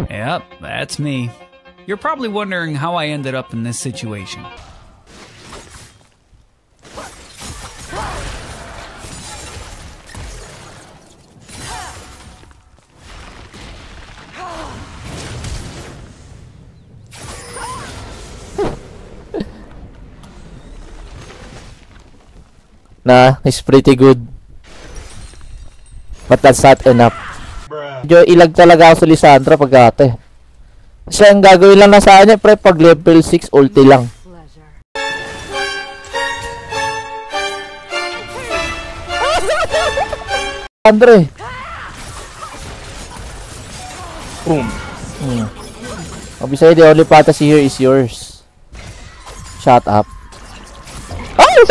Yep, that's me. You're probably wondering how I ended up in this situation. Nah, it's pretty good. But that's not enough. Medyo ilag talaga ako sa Lissandra pag ate. Kasi ang gagawin lang na sa kanya, pre, pag level 6, ulti lang. Andre. Boom. Obviously, the only fantasy here is yours. Shut up. Oh!